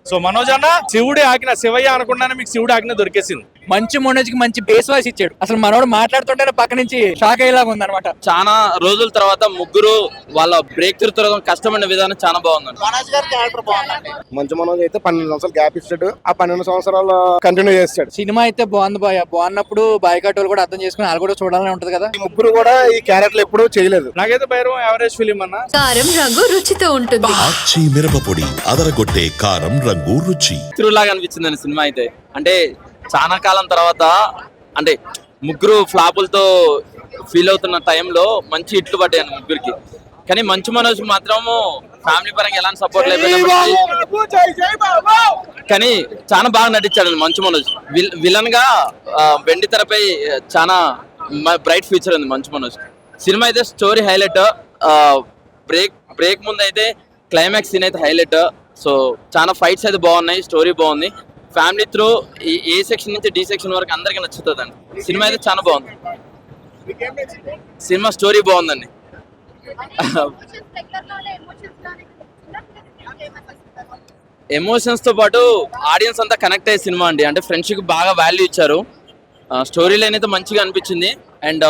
So Manoj అన్న శివుడి ఆజ్ఞ శివయ్య అనుకున్నానే మీకు శివుడి ఆజ్ఞ దొరికేసింది. మంచి మనోజ్ కి మంచి బేస్ వాయిస్ ఇచ్చాడు. అసలు మనోడు మాట్లాడుతుంటే పక్క నుంచి షాక్ అయ్యేలాగా ఉంది అనమాట. చాలా రోజుల తర్వాత ముగ్గురు వాళ్ళ బ్రేక్ త్రూ తిరగడం కష్టమైన విధానం చాలా బాగుందండి. మనోజ్ గారి క్యారెక్టర్ బాగుందండి. మంచి మనోజ్ అయితే 12 సంవత్సరాలు గ్యాప్ ఇచ్చాడు. ఆ 12 సంవత్సరాలు కంటిన్యూ చేస్తాడు. సినిమా అయితే బాగుంది బాయ్. బాగున్నప్పుడు బాయ్కాట్ వాళ్ళు కూడా అర్థం చేసుకుని వాళ్ళు కూడా చూడాలని ఉంటది కదా. ఈ ముగ్గురు కూడా ఈ క్యారెక్టర్ ఎప్పుడూ చేయలేదు. నాకైతే భైరవం యావరేజ్ ఫిలిం అన్న. కారం రంగు రుచితో ఉంటుంది. ఆచి మిరపపొడి అదరగొట్టే కారం రంగు రుచి త్రూ లాగా అనిపించిందండి సినిమా అయితే. అంటే చాలా కాలం తర్వాత అంటే ముగ్గురు ఫ్లాపులతో ఫీల్ అవుతున్న టైంలో మంచి హిట్లు పడ్డాయి ముగ్గురికి. కానీ మంచు మనోజ్ మాత్రము ఫ్యామిలీ పరంగా ఎలాంటి సపోర్ట్ లేకపోయినా కానీ చాలా బాగా నటించాడు మంచు మనోజ్. విలన్ గా వెండి తెరపై చాలా బ్రైట్ ఫ్యూచర్ ఉంది మంచు మనోజ్. సినిమా అయితే స్టోరీ హైలైట్. బ్రేక్ ముందు అయితే క్లైమాక్స్ సీన్ అయితే హైలైట్. సో చాలా ఫైట్స్ అయితే బాగున్నాయి, స్టోరీ బాగుంది. ఫ్యామిలీ త్రూ ఏ సెక్షన్ నుంచి డి సెక్షన్ వరకు అందరికి నచ్చుతుంది అండి. సినిమా అయితే చాలా బాగుంది. సినిమా స్టోరీ బాగుందండి. ఎమోషన్స్ తో పాటు ఆడియన్స్ అంతా కనెక్ట్ అయ్యే సినిమా అండి. అంటే ఫ్రెండ్షిప్ బాగా వాల్యూ ఇచ్చారు. స్టోరీ లైన్ అయితే మంచిగా అనిపించింది. అండ్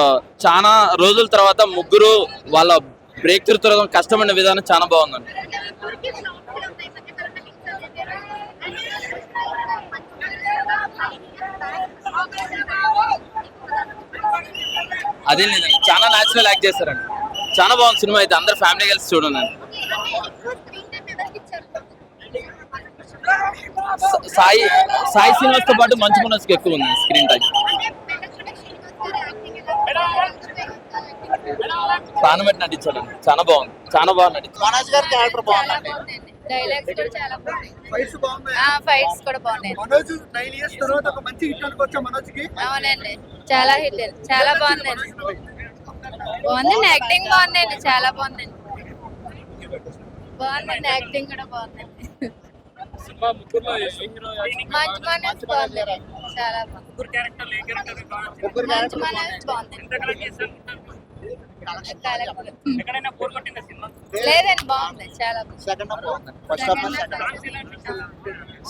చాలా రోజుల తర్వాత ముగ్గురు వాళ్ళ బ్రేక్ త్రూ తిరగడం కష్టమైన విధానం చాలా బాగుందండి. అదే లేదండి, చాలా న్యాచురల్ యాక్ట్ చేస్తారండి. చాలా బాగుంది సినిమా అయితే. అందరు ఫ్యామిలీ కలిసి చూడండి. సాయి శ్రీనివాస్ తో పాటు మంచు మనోజ్కి ఎక్కువ ఉంది స్క్రీన్ టైం. ప్రాణం పెట్టి నటించాడండి. చాలా బాగుంది, చాలా బాగా నటించాడు. మనోజ్ గారి క్యారెక్టర్ బాగుందండి. డైలాగ్స్ కూడా చాలా బాగున్నాయి. ఫైట్స్ కూడా బాగున్నాయి. మనోజ్ 9 ఇయర్స్ తర్వాత ఒక మంచి హిట్ అనుకోవచ్చా మనోజ్ కి? అవునండి, చాలా హిట్, చాలా బాగుందండి. బాగుందండి, యాక్టింగ్ బాగుందండి, చాలా బాగుందండి. బాగుందండి, యాక్టింగ్ కూడా బాగుందండి. మంచి మనోజ్ బాగుందండి, చాలా బాగుంది. మంచి మనోజ్ బాగుంది. లేదండి, బాగుంది, చాలా సెకండ్ హాఫ్ బాగుంది. ఫస్ట్ హాఫ్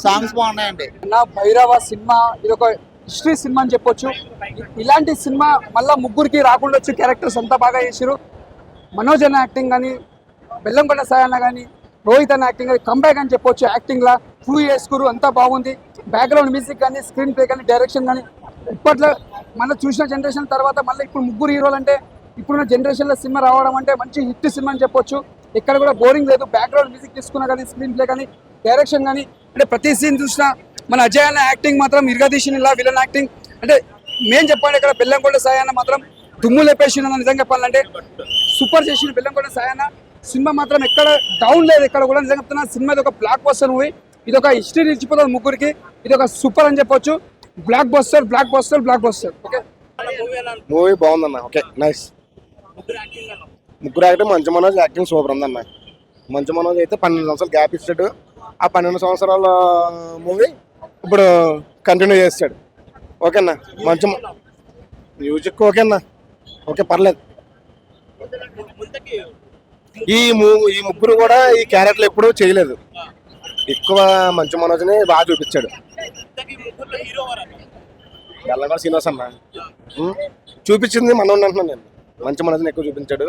సాంగ్స్ బాగున్నాయండి. నా భైరవ సినిమా ఇది ఒక హిస్టరీ సినిమా అని చెప్పొచ్చు. ఇలాంటి సినిమా మళ్ళీ ముగ్గురికి రాకుండా వచ్చి క్యారెక్టర్స్ అంతా బాగా చేసారు. మనోజ్ అన్న యాక్టింగ్ కానీ, బెల్లంకొండ సాయి అన్న కానీ, రోహిత్ అన్న యాక్టింగ్ కానీ కంబ్యాక్ అని చెప్పొచ్చు. యాక్టింగ్లా ప్రూవ్ చేసుకురు, అంతా బాగుంది. బ్యాక్గ్రౌండ్ మ్యూజిక్ కానీ, స్క్రీన్ ప్లే కానీ, డైరెక్షన్ కానీ ఇప్పట్లో మనం చూసిన జనరేషన్ తర్వాత మళ్ళీ ఇప్పుడు ముగ్గురు హీరోలు అంటే ఇప్పుడున్న జనరేషన్లో సినిమా రావడం అంటే మంచి హిట్ సినిమా అని చెప్పొచ్చు. ఎక్కడ కూడా బోరింగ్ లేదు. బ్యాక్గ్రౌండ్ మ్యూజిక్ తీసుకున్నా కానీ, స్క్రీన్ ప్లే కానీ, డైరెక్షన్ కానీ, అంటే ప్రతి సీన్ చూసినా మన అజయ్ అన్న యాక్టింగ్ మాత్రం ఇరగదీసిన ఇలా విలన్ యాక్టింగ్ అంటే మేము చెప్పండి. ఇక్కడ బెల్లంకొండ సాయి అన్న మాత్రం దుమ్ము లేపేసిన నిజంగా చెప్పాలంటే సూపర్ చేసిన బెల్లంకొండ సాయి అన్న. సినిమా మాత్రం ఎక్కడ డౌన్ లేదు. ఎక్కడ కూడా నిజంగా చెప్తున్నా సినిమా ఇది ఒక బ్లాక్ బస్టర్ మూవీ. ఇది ఒక హిస్టరీ నిలిచిపోతుంది ముగ్గురికి. ఇది ఒక సూపర్ అని చెప్పొచ్చు. Blockbuster, blockbuster, blockbuster. Okay, movie బాగుందన్న. Okay, nice. ముగ్గురు acting Manchu Manoj acting super ఉందన్న. మంచు మనోజ్ అయితే 12 సంవత్సరాలు గ్యాప్ ఇచ్చాడు. ఆ 12 సంవత్సరాల మూవీ ఇప్పుడు కంటిన్యూ చేస్తాడు. ఓకేనా, మంచి మ్యూజిక్ ఓకేనా, ఓకే పర్లేదు. ఈ ముగ్గురు కూడా ఈ క్యారెక్టర్లు ఎప్పుడూ చేయలేదు. ఎక్కువ మంచు మనోజ్ని బాగా చూపించాడు. బెల్లంకొండ శ్రీనివాస్ అన్న చూపించింది మనోజ్ అంటున్నాను నేను. మంచి మనోజ్ని ఎక్కువ చూపించాడు.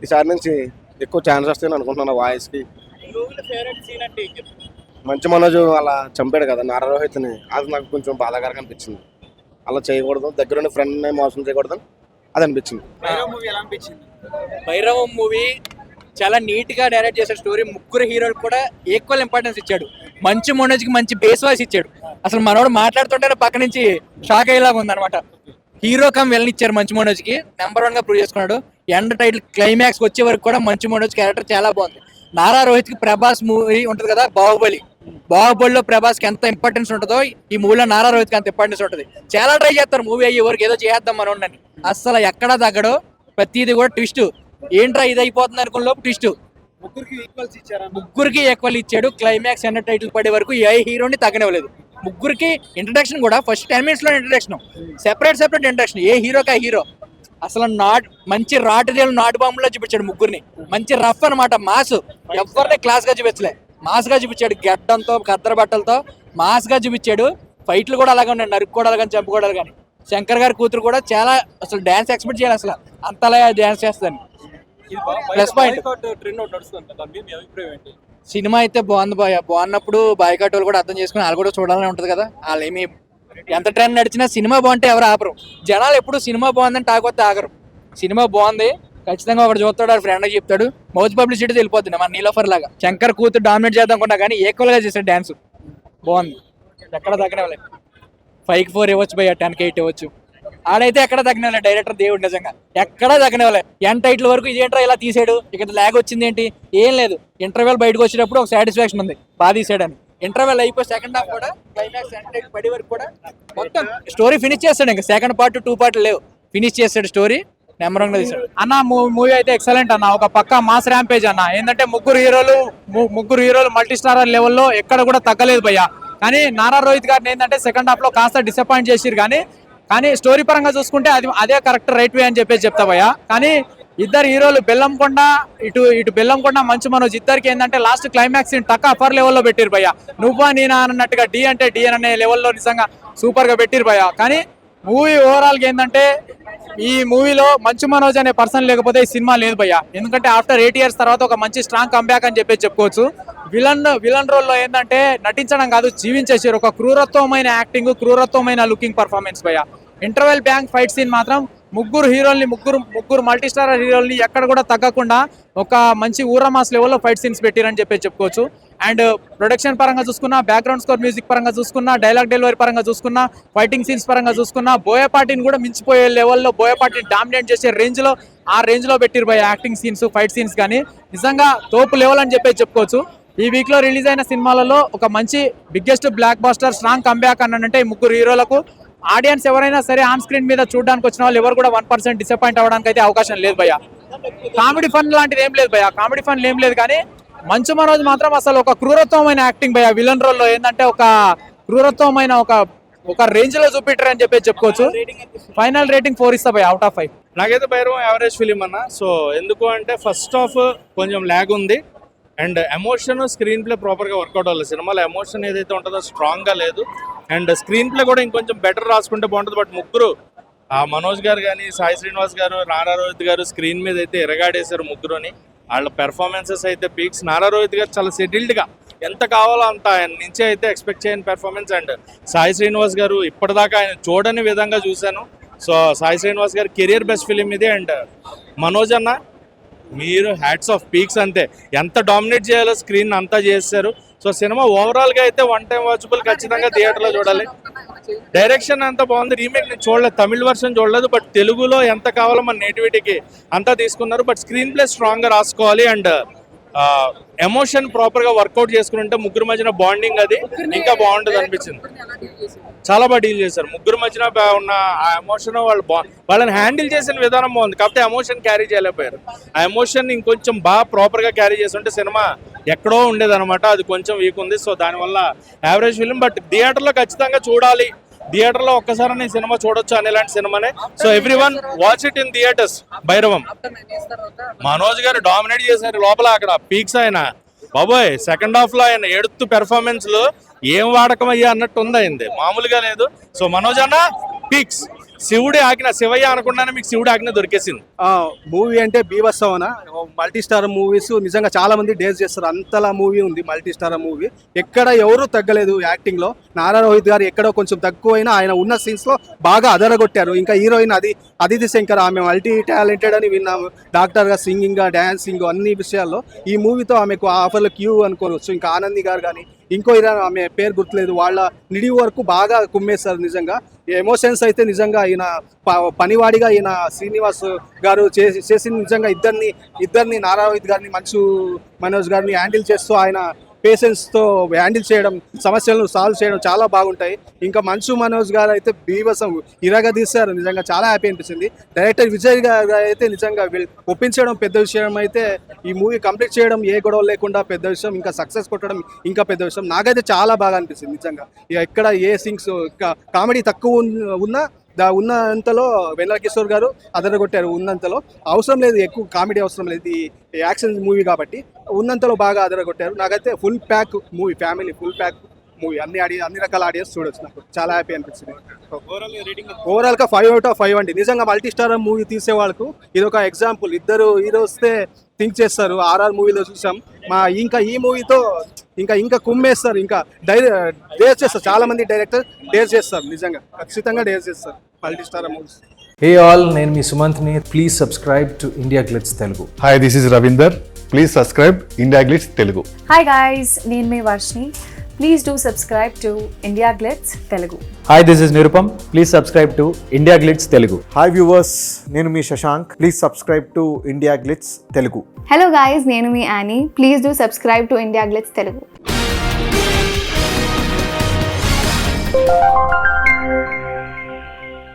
ఈసారి నుంచి ఎక్కువ ఛాన్స్ వస్తాయని అనుకుంటున్నాను వాయిస్కి. మంచి మనోజ్ అలా చంపాడు కదా నారా రోహిత్ని, అది నాకు కొంచెం బాధాకరంగా అనిపించింది. అలా చేయకూడదు, దగ్గరుండి ఫ్రెండ్ని మోసం చేయకూడదు అది అనిపించింది. భైరవం మూవీ చాలా నీట్ గా డైరెక్ట్ చేసే స్టోరీ. ముగ్గురు హీరోలు కూడా ఈక్వల్ ఇంపార్టెన్స్ ఇచ్చాడు. మంచి మనోజ్ కి మంచి బేస్ వాయిస్ ఇచ్చాడు. అసలు మనోడు మాట్లాడుతుంటే పక్క నుంచి షాక్ అయ్యేలాగా ఉంది అనమాట. హీరో కమ్ వెళ్ళనిచ్చారు మంచు మనోజ్ కి. నెంబర్ 1 గా ప్రూవ్ చేసుకున్నాడు. ఎండ్ టైటిల్ క్లైమాక్స్ వచ్చే వరకు కూడా మంచు మనోజ్ క్యారెక్టర్ చాలా బాగుంది. నారా రోహిత్ కి ప్రభాస్ మూవీ ఉంటది కదా బాహుబలిలో ప్రభాస్ కి ఎంత ఇంపార్టెన్స్ ఉంటుందో ఈ మూవీలో నారా రోహిత్ కి అంత ఇంపార్టెన్స్ ఉంటుంది. చాలా ట్రై చేస్తారు మూవీ అయ్యే వరకు ఏదో చేద్దాం మనోడిని. అసలు ఎక్కడా తగ్గడో, ప్రతిది కూడా ట్విస్ట్. ఏంట్రా ఇది అయిపోతుంది అనుకున్న లోపు ట్విస్ట్. ముగ్గురికి ఈక్వల్ ఇచ్చాడు. క్లైమాక్స్ ఎండ్ టైటిల్ పడే వరకు ఏ హీరోని తగ్గనివ్వలేదు. ముగ్గురికి ఇంట్రడక్షన్ కూడా ఫస్ట్ 10 minutes లో ఇంట్రడక్షన్, సెపరేట్ ఇంట్రడక్షన్. ఏ హీరోకి ఆ హీరో. అసలు మంచి రాటు నాటు బాంబులో చూపించాడు ముగ్గురిని. మంచి రఫ్ అనమాట, మాస్. ఎవరిని క్లాస్ గా చూపించలే. మాస్ గా చూపించాడు, గడ్డంతో కద్దర బట్టలతో మాస్ గా చూపించాడు. ఫైట్లు కూడా అలాగే ఉన్నాయి, నరుక్కోవడాలు కానీ చంపుకోవడాలు కానీ. శంకర్ గారి కూతురు కూడా చాలా అసలు డాన్స్ ఎక్స్పెక్ట్ చేయాలి, అసలు అంతలా డాన్స్ చేస్తాను. ప్లస్ పాయింట్ సినిమా అయితే బాగుంది బాయ్. బాగున్నప్పుడు బాయ్కాట్ వాళ్ళు కూడా అర్థం చేసుకుని వాళ్ళు కూడా చూడాలని ఉంటది కదా. వాళ్ళు ఏమి ఎంత ట్రెండ్ నడిచినా సినిమా బాగుంటే ఎవరు ఆపరు. జనాలు ఎప్పుడు సినిమా బాగుందని టాకొస్తే ఆగరు. సినిమా బాగుంది ఖచ్చితంగా ఒకటి చూస్తాడు, వాడు ఫ్రెండ్ చెప్పాడు, మౌత్ పబ్లిసిటీ వెళ్ళిపోతుంది. మన నీలోఫర్ లాగా శంకర్ కూతురు డామినేట్ చేద్దాం అనుకున్నా కానీ ఈక్వల్ గా చేశాడు డాన్స్. బాగుంది, ఎక్కడ తగ్గనవలే. 5కి 4 ఇవ్వచ్చు భయ్య, 10కి 8 ఇవ్వచ్చు. ఆడైతే ఎక్కడ తగ్గనవలే, డైరెక్టర్ దేవుడు నిజంగా ఎక్కడ తగ్గనవలే. ఎన్ టైటిల్ వరకు ఇదేంట్రా ఇలా తీసాడు, ఇక్కడ ల్యాగ్ వచ్చింది ఏంటి, ఏం లేదు. ఇంటర్వెల్ బయటకు వచ్చేటప్పుడు ఒక సాటిస్ఫాక్షన్ ఉంది, బాగా తీసాడని. ఇంటర్వెల్ అయిపోయి సెకండ్ హాఫ్ కూడా క్లైమాక్స్ ఎండ్ పడి వరకు కూడా మొత్తం స్టోరీ ఫినిష్ చేస్తాడు. ఇంకా సెకండ్ పార్ట్ 2 పార్ట్ లేవు, ఫినిష్ చేస్తాడు స్టోరీ. నెంబర్ 1 గా తీసాడు అన్న. మూవీ అయితే ఎక్సలెంట్ అన్న, ఒక పక్క మాస్ ర్యాంపేజ్ అన్న. ఏంటంటే ముగ్గురు హీరోలు మల్టీ స్టారర్ లెవెల్లో ఎక్కడ కూడా తగ్గలేదు భయ్య. కానీ నారా రోహిత్ గారిని ఏంటంటే సెకండ్ హాఫ్ లో కాస్త డిసప్పాయింట్ చేసిరు. కానీ స్టోరీ పరంగా చూసుకుంటే అదే కరెక్ట్ రైట్ వే అని చెప్పేసి చెప్తా భయ్య. కానీ ఇద్దరు హీరోలు బెల్లంకొండ ఇటు బెల్లంకొండ మంచు మనోజ్ ఇద్దరికి ఏంటంటే లాస్ట్ క్లైమాక్స్ టక్ అప్పర్ లెవెల్లో పెట్టిరు భయ్య. నువ్వా నేనా అన్నట్టుగా డి అంటే డి అనే లెవెల్లో నిజంగా సూపర్ గా పెట్టిరు భయ్య. కానీ మూవీ ఓవరాల్ గా ఏంటంటే ఈ మూవీలో మంచు మనోజ్ అనే పర్సన్ లేకపోతే ఈ సినిమా లేదు భయ్య. ఎందుకంటే ఆఫ్టర్ 8 years తర్వాత ఒక మంచి స్ట్రాంగ్ కంబ్యాక్ అని చెప్పేసి చెప్పుకోవచ్చు. విలన్ రోల్లో ఏంటంటే నటించడం కాదు, జీవించేసారు. ఒక క్రూరత్వమైన యాక్టింగ్, క్రూరత్వమైన లుకింగ్ పర్ఫార్మెన్స్ భయ్య. ఇంటర్వెల్ బ్యాంక్ ఫైట్ సీన్ మాత్రం ముగ్గురు మల్టీ స్టారర్ హీరోల్ని ఎక్కడ కూడా తగ్గకుండా ఒక మంచి ఊరమాస్ లెవెల్లో ఫైట్ సీన్స్ పెట్టిరని చెప్పి చెప్పుకోవచ్చు. అండ్ ప్రొడక్షన్ పరంగా చూసుకున్నా, బ్యాక్గ్రౌండ్ స్కోర్ మ్యూజిక్ పరంగా చూసుకున్నా, డైలాగ్ డెలివరీ పరంగా చూసుకున్నా, ఫైటింగ్ సీన్స్ పరంగా చూసుకున్నా, బోయపాటిని కూడా మించిపోయే లెవెల్లో బోయపాటిని డామినేట్ చేసే రేంజ్ లో పెట్టిరు భయ్య. యాక్టింగ్ సీన్స్, ఫైట్ సీన్స్ కానీ నిజంగా తోపు లెవెల్ అని చెప్పి చెప్పుకోవచ్చు. ఈ వీక్ లో రిలీజ్ అయిన సినిమాలలో ఒక మంచి biggest blockbuster strong comeback అనంటే ఈ ముగ్గురు హీరోలకు ఆడియన్స్ ఎవరైనా సరే ఆన్ స్క్రీన్ మీద చూడడానికి వచ్చిన వాళ్ళు ఎవరు కూడా 1% డిసప్పాయింట్ అవ్వడానికి అయితే అవకాశం లేదు భయ్య. కామెడీ ఫన్ లాంటిది ఏం లేదు భయ్య, కామెడీ ఫన్ ఏం లేదు. కానీ మంచు మనోజ్ మాత్రం అసలు ఒక క్రూరత్వమైన యాక్టింగ్ భయ్య. విలన్ రోల్లో ఏంటంటే ఒక క్రూరత్వమైన ఒక రేంజ్ లో చూపిట్టారు అని చెప్పి చెప్పుకోవచ్చు. ఫైనల్ రేటింగ్ 4 ఇస్తా భయ్య, అవుట్ ఆఫ్ 5. నాకైతే భైరవం యావరేజ్ ఫిలిం అన్న. సో ఎందుకు అంటే ఫస్ట్ హాఫ్ కొంచెం ల్యాగ్ ఉంది అండ్ ఎమోషన్ స్క్రీన్ ప్లే ప్రాపర్గా వర్కౌట్ అవ్వాలి. సినిమాలో ఎమోషన్ ఏదైతే ఉంటుందో స్ట్రాంగ్గా లేదు. అండ్ స్క్రీన్ ప్లే కూడా ఇంకొంచెం బెటర్ రాసుకుంటే బాగుంటుంది. బట్ ముగ్గురు మనోజ్ గారు కానీ, సాయి శ్రీనివాస్ గారు, నారా రోహిత్ గారు స్క్రీన్ మీద అయితే ఎరగాడేశారు ముగ్గురుని. వాళ్ళ పెర్ఫార్మెన్సెస్ అయితే పీక్స్. నారా రోహిత్ గారు చాలా సెటిల్డ్గా ఎంత కావాలో అంత ఆయన నుంచి అయితే ఎక్స్పెక్ట్ చేయని పెర్ఫార్మెన్స్. అండ్ సాయి శ్రీనివాస్ గారు ఇప్పటిదాకా ఆయన చూడని విధంగా చూశాను. సో సాయి శ్రీనివాస్ గారు కెరియర్ బెస్ట్ ఫిలిం ఇది. అండ్ మనోజ్ అన్న మీరు హ్యాట్స్ ఆఫ్ పీక్స్, అంతే ఎంత డామినేట్ చేయాలో స్క్రీన్ అంతా చేశారు. సో సినిమా ఓవరాల్గా అయితే 1 time వాచబుల్, ఖచ్చితంగా థియేటర్లో చూడాలి. డైరెక్షన్ అంతా బాగుంది. రీమేక్ నేను చూడలేదు, తమిళ వర్షన్ చూడలేదు. బట్ తెలుగులో ఎంత కావాలో మన నేటివిటీకి అంతా తీసుకున్నారు. బట్ స్క్రీన్ ప్లే స్ట్రాంగ్గా రాసుకోవాలి. అండ్ ఎమోషన్ ప్రాపర్గా వర్కౌట్ చేసుకుంటే ముగ్గురు మధ్యన బాండింగ్ అది ఇంకా బాగుంటుంది అనిపించింది. చాలా బాగా డీల్ చేశారు. ముగ్గురు మధ్యన ఉన్న ఆ ఎమోషన్ వాళ్ళని హ్యాండిల్ చేసిన విధానం బాగుంది. కాకపోతే ఎమోషన్ క్యారీ చేయలేకపోయారు. ఆ ఎమోషన్ ఇంకొంచెం బాగా ప్రాపర్గా క్యారీ చేస్తుంటే సినిమా ఎక్కడో ఉండేదన్నమాట. అది కొంచెం వీక్ ఉంది. సో దానివల్ల యావరేజ్ ఫిలిం. బట్ థియేటర్లో ఖచ్చితంగా చూడాలి. థియేటర్లో ఒక్కసారి సినిమా చూడొచ్చు అనేలాంటి సినిమానే. So everyone watch it in theatres. Bhairavam Manoj garu dominate చేశారు లోపల, అక్కడ పీక్స్. ఆయన బాబోయ్ సెకండ్ హాఫ్ లో ఆయన ఎడుతూ పెర్ఫార్మెన్స్ లో ఏం వాడకం అయ్యా అన్నట్టు ఉంది అయింది, మామూలుగా లేదు. సో మనోజ్ అన్న పీక్స్. శివుడి ఆజ్ఞ, శివయ్య అనుకుంటానే మీకు శివుడి ఆజ్ఞ దొరికేసింది. మూవీ అంటే బీభత్సవన. మల్టీ స్టార్ మూవీస్ నిజంగా చాలా మంది డేస్ చేస్తారు, అంతలా మూవీ ఉంది మల్టీ స్టార్ మూవీ. ఎక్కడ ఎవరు తగ్గలేదు యాక్టింగ్ లో. నారా రోహిత్ గారు ఎక్కడో కొంచెం తక్కువైనా ఆయన ఉన్న సీన్స్ లో బాగా అదరగొట్టారు. ఇంకా హీరోయిన్ అదితి శంకర్, ఆమె మల్టీ టాలెంటెడ్ అని విన్నాము. డాక్టర్ గా, సింగింగ్ గా, డాన్సింగ్ అన్ని విషయాల్లో ఈ మూవీతో ఆమెకు ఆఫర్లు క్యూ అనుకోవచ్చు. ఇంకా ఆనంది గారు కానీ ఇంకో హీరోయిన్, ఆమె పేరు గుర్తులేదు, వాళ్ళ నిడి వరకు బాగా కుమ్మేస్తారు. నిజంగా ఎమోషన్స్ అయితే నిజంగా ఈయన పనివాడిగా ఈయన శ్రీనివాస్ గారు చేసిన నిజంగా ఇద్దరిని నారా రోహిత్ గారిని, మంచు మనోజ్ గారిని హ్యాండిల్ చేస్తూ ఆయన పేషెన్స్తో హ్యాండిల్ చేయడం, సమస్యలను సాల్వ్ చేయడం చాలా బాగుంటాయి. ఇంకా మంచు మనోజ్ గారు అయితే బీభత్సం ఇరగా తీశారు. నిజంగా చాలా హ్యాపీ అనిపించింది. డైరెక్టర్ విజయ్ గారు అయితే నిజంగా ఒప్పించడం పెద్ద విషయం. అయితే ఈ మూవీ కంప్లీట్ చేయడం ఏ గొడవ లేకుండా పెద్ద విషయం. ఇంకా సక్సెస్ కొట్టడం ఇంకా పెద్ద విషయం. నాకైతే చాలా బాగా అనిపించింది నిజంగా. ఎక్కడ ఏ సీన్స్ కామెడీ తక్కువ ఉన్నా ఉన్నంతలో వెన్నెల కిషోర్ గారు అదరగొట్టారు. ఉన్నంతలో అవసరం లేదు, ఎక్కువ కామెడీ అవసరం లేదు, ఇది యాక్షన్ మూవీ కాబట్టి ఉన్నంతలో బాగా అదరగొట్టారు. నాకైతే full pack movie, family full pack movie, అన్ని రకాల ఆడియన్స్ చూడొచ్చు. నాకు చాలా హ్యాపీ అనిపించింది. ఓవరాల్ గా 5 out of 5 అండి. నిజంగా మల్టీ స్టార్ మూవీ తీసే వాళ్ళకు ఇది ఒక ఎగ్జాంపుల్. ఇద్దరు హీరోస్తే థింక్ చేస్తారు. RR మూవీలో చూసాం, ఇంకా ఈ మూవీతో ఇంకా కుమ్మేస్తారు, ఇంకా డేర్ చేస్తారు. చాలా మంది డైరెక్టర్ డేర్ చేస్తారు, నిజంగా ఖచ్చితంగా డేర్ చేస్తారు multi star movies. Hey all, నేను మీ సుమంత్ని. Please subscribe to India Glitz Telugu. Hi, this is Ravinder. Please subscribe India Glitz Telugu. Hi guys, నేను మీ Varshini. Please do subscribe to India Glitz Telugu. Hi, this is Nirupam. Please subscribe to India Glitz Telugu. Hi viewers, నేను మీ Shashank. Please subscribe to India Glitz Telugu. Hello guys, నేను మీ Annie. Please do subscribe to India Glitz Telugu.